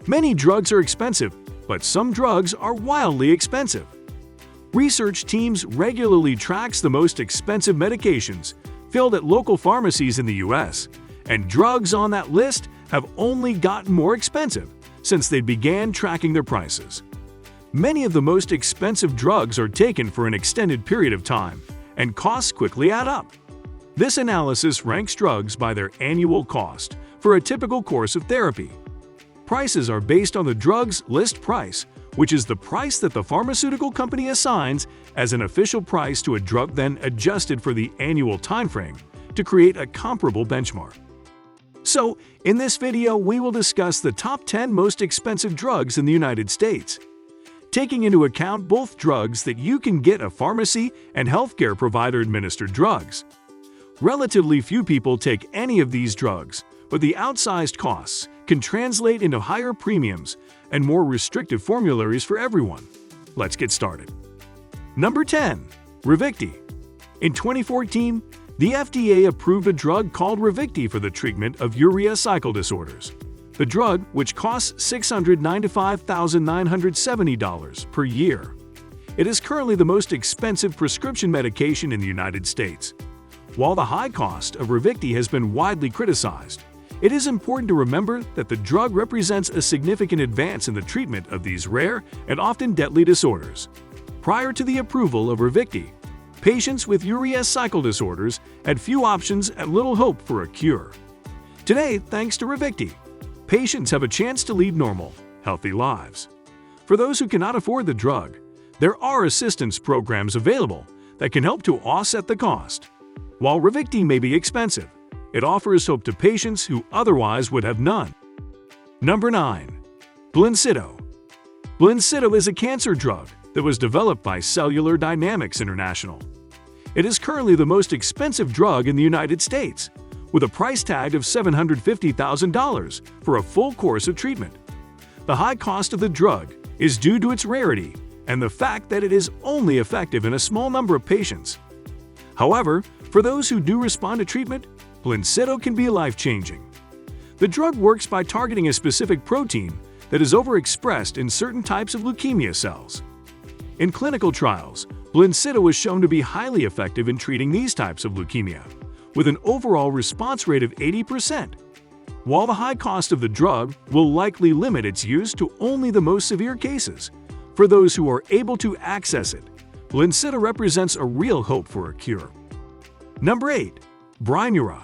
Many drugs are expensive, but some drugs are wildly expensive. Research teams regularly tracks the most expensive medications filled at local pharmacies in the U.S., and drugs on that list have only gotten more expensive since they began tracking their prices. Many of the most expensive drugs are taken for an extended period of time, and costs quickly add up. This analysis ranks drugs by their annual cost for a typical course of therapy. Prices are based on the drug's list price, which is the price that the pharmaceutical company assigns as an official price to a drug, then adjusted for the annual timeframe to create a comparable benchmark. So, in this video, we will discuss the top 10 most expensive drugs in the United States, taking into account both drugs that you can get at a pharmacy and healthcare provider-administered drugs. Relatively few people take any of these drugs, but the outsized costs can translate into higher premiums and more restrictive formularies for everyone. Let's get started. Number 10. Ravicti. In 2014, the FDA approved a drug called Ravicti for the treatment of urea cycle disorders. The drug, which costs $695,970 per year. It is currently the most expensive prescription medication in the United States. While the high cost of Ravicti has been widely criticized, it is important to remember that the drug represents a significant advance in the treatment of these rare and often deadly disorders. Prior to the approval of Ravicti, patients with urea cycle disorders had few options and little hope for a cure. Today, thanks to Ravicti, patients have a chance to lead normal, healthy lives. For those who cannot afford the drug, there are assistance programs available that can help to offset the cost. While Ravicti may be expensive, it offers hope to patients who otherwise would have none. Number 9. Blincyto. Blincyto is a cancer drug that was developed by Cellular Dynamics International. It is currently the most expensive drug in the United States, with a price tag of $750,000 for a full course of treatment. The high cost of the drug is due to its rarity and the fact that it is only effective in a small number of patients. However, for those who do respond to treatment, Blincyto can be life-changing. The drug works by targeting a specific protein that is overexpressed in certain types of leukemia cells. In clinical trials, Blincyto was shown to be highly effective in treating these types of leukemia, with an overall response rate of 80%. While the high cost of the drug will likely limit its use to only the most severe cases, for those who are able to access it, Blincyto represents a real hope for a cure. Number 8. Brineura.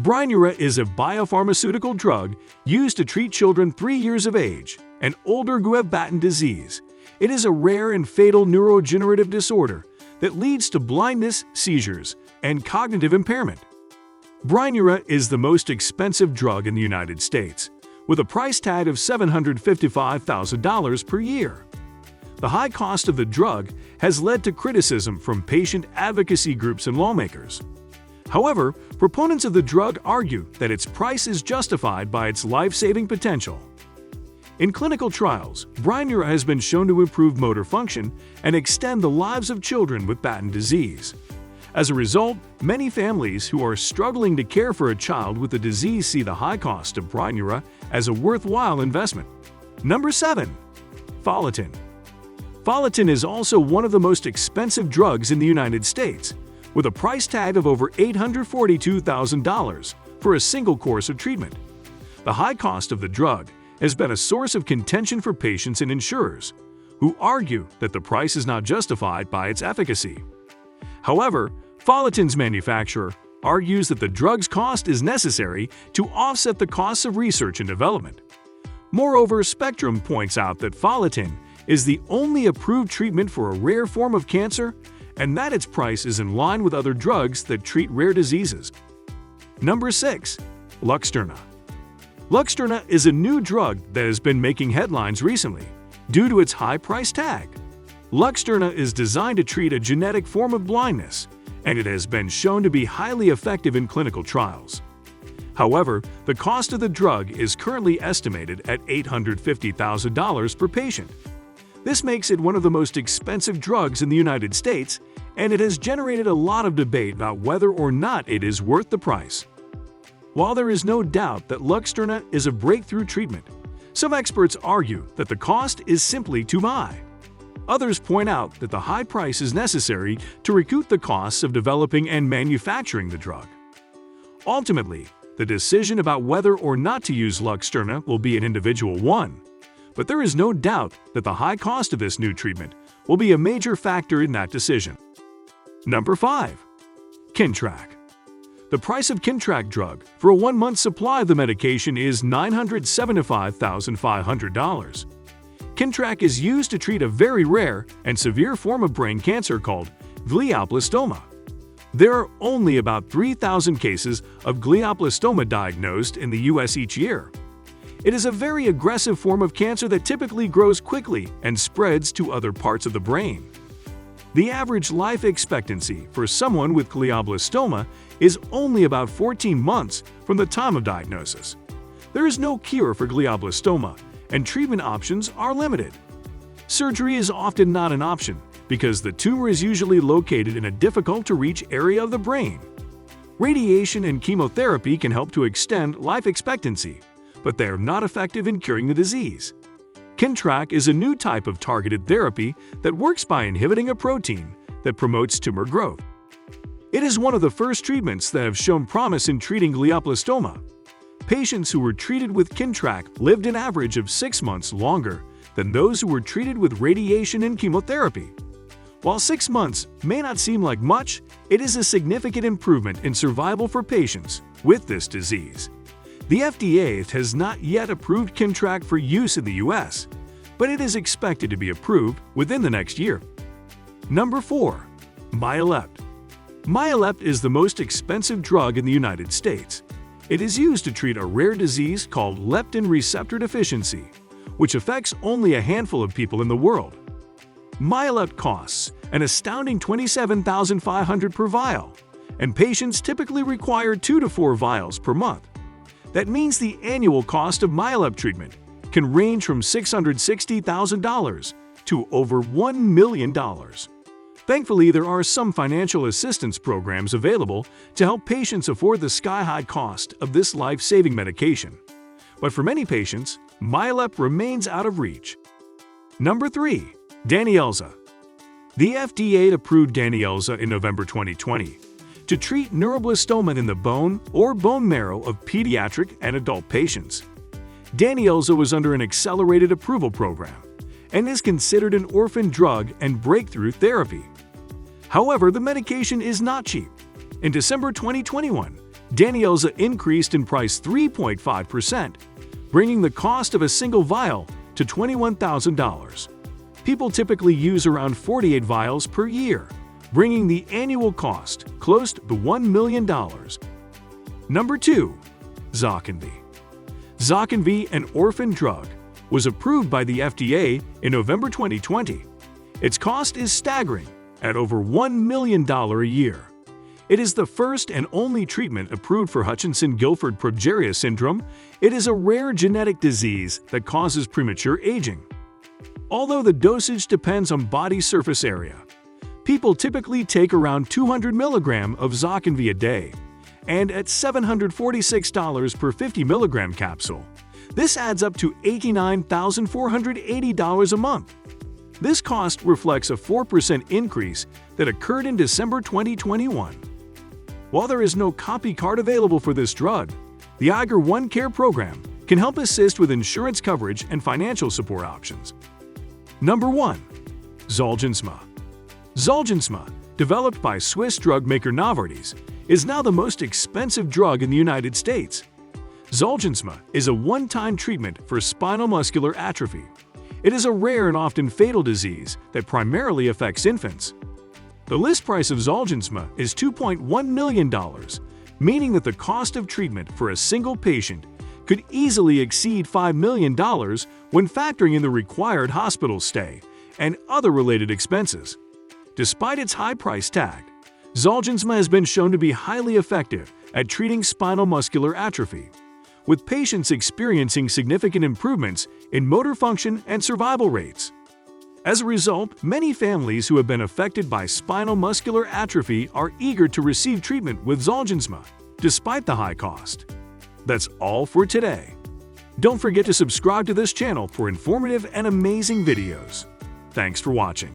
Brineura is a biopharmaceutical drug used to treat children 3 years of age and older who have Batten disease. It is a rare and fatal neurodegenerative disorder that leads to blindness, seizures, and cognitive impairment. Brineura is the most expensive drug in the United States, with a price tag of $755,000 per year. The high cost of the drug has led to criticism from patient advocacy groups and lawmakers. However, proponents of the drug argue that its price is justified by its life-saving potential. In clinical trials, Brineura has been shown to improve motor function and extend the lives of children with Batten disease. As a result, many families who are struggling to care for a child with the disease see the high cost of Brineura as a worthwhile investment. Number 7. Follitin. Follitin is also one of the most expensive drugs in the United States, with a price tag of over $842,000 for a single course of treatment. The high cost of the drug has been a source of contention for patients and insurers, who argue that the price is not justified by its efficacy. However, Follitin's manufacturer argues that the drug's cost is necessary to offset the costs of research and development. Moreover, Spectrum points out that Follitin is the only approved treatment for a rare form of cancer, and that its price is in line with other drugs that treat rare diseases. Number 6. Luxturna. Luxturna is a new drug that has been making headlines recently due to its high price tag. Luxturna is designed to treat a genetic form of blindness, and it has been shown to be highly effective in clinical trials. However, the cost of the drug is currently estimated at $850,000 per patient. This makes it one of the most expensive drugs in the United States, and it has generated a lot of debate about whether or not it is worth the price. While there is no doubt that Luxturna is a breakthrough treatment, Some experts argue that the cost is simply too high. Others point out that the high price is necessary to recoup the costs of developing and manufacturing the drug. Ultimately, the decision about whether or not to use Luxturna will be an individual one, but there is no doubt that the high cost of this new treatment will be a major factor in that decision. Number 5. Kintrac. The price of Kintrac drug for a 1-month supply of the medication is $975,500. Kintrac is used to treat a very rare and severe form of brain cancer called glioblastoma. There are only about 3,000 cases of glioblastoma diagnosed in the U.S. each year. It is a very aggressive form of cancer that typically grows quickly and spreads to other parts of the brain. The average life expectancy for someone with glioblastoma is only about 14 months from the time of diagnosis. There is no cure for glioblastoma, and treatment options are limited. Surgery is often not an option because the tumor is usually located in a difficult-to-reach area of the brain. Radiation and chemotherapy can help to extend life expectancy, but they are not effective in curing the disease. Kintrac is a new type of targeted therapy that works by inhibiting a protein that promotes tumor growth. It is one of the first treatments that have shown promise in treating glioblastoma. Patients who were treated with Kintrac lived an average of 6 months longer than those who were treated with radiation and chemotherapy. While 6 months may not seem like much, it is a significant improvement in survival for patients with this disease. The FDA has not yet approved Kintrac for use in the U.S., but it is expected to be approved within the next year. Number 4. Myalept. Myalept is the most expensive drug in the United States. It is used to treat a rare disease called leptin receptor deficiency, which affects only a handful of people in the world. Myalept costs an astounding $27,500 per vial, and patients typically require 2 to 4 vials per month. That means the annual cost of Myalept treatment can range from $660,000 to over $1 million. Thankfully, there are some financial assistance programs available to help patients afford the sky-high cost of this life-saving medication. But for many patients, Myalept remains out of reach. Number 3. Danyelza. The FDA approved Danyelza in November 2020 to treat neuroblastoma in the bone or bone marrow of pediatric and adult patients. Danyelza was under an accelerated approval program and is considered an orphan drug and breakthrough therapy. However, the medication is not cheap. In December 2021, Danyelza increased in price 3.5%, bringing the cost of a single vial to $21,000. People typically use around 48 vials per year, bringing the annual cost close to $1 million. Number 2. Zokinvy. Zokinvy, an orphan drug, was approved by the FDA in November 2020. Its cost is staggering at over $1 million a year. It is the first and only treatment approved for Hutchinson-Gilford progeria syndrome. It is a rare genetic disease that causes premature aging. Although the dosage depends on body surface area, people typically take around 200 mg of Zokinvy a day, and at $746 per 50 mg capsule. This adds up to $89,480 a month. This cost reflects a 4% increase that occurred in December 2021. While there is no copy card available for this drug, the Iger One Care program can help assist with insurance coverage and financial support options. Number 1. Zolgensma. Zolgensma, developed by Swiss drug maker Novartis, is now the most expensive drug in the United States. Zolgensma is a one-time treatment for spinal muscular atrophy. It is a rare and often fatal disease that primarily affects infants. The list price of Zolgensma is $2.1 million, meaning that the cost of treatment for a single patient could easily exceed $5 million when factoring in the required hospital stay and other related expenses. Despite its high price tag, Zolgensma has been shown to be highly effective at treating spinal muscular atrophy, with patients experiencing significant improvements in motor function and survival rates. As a result, many families who have been affected by spinal muscular atrophy are eager to receive treatment with Zolgensma, despite the high cost. That's all for today. Don't forget to subscribe to this channel for informative and amazing videos. Thanks for watching.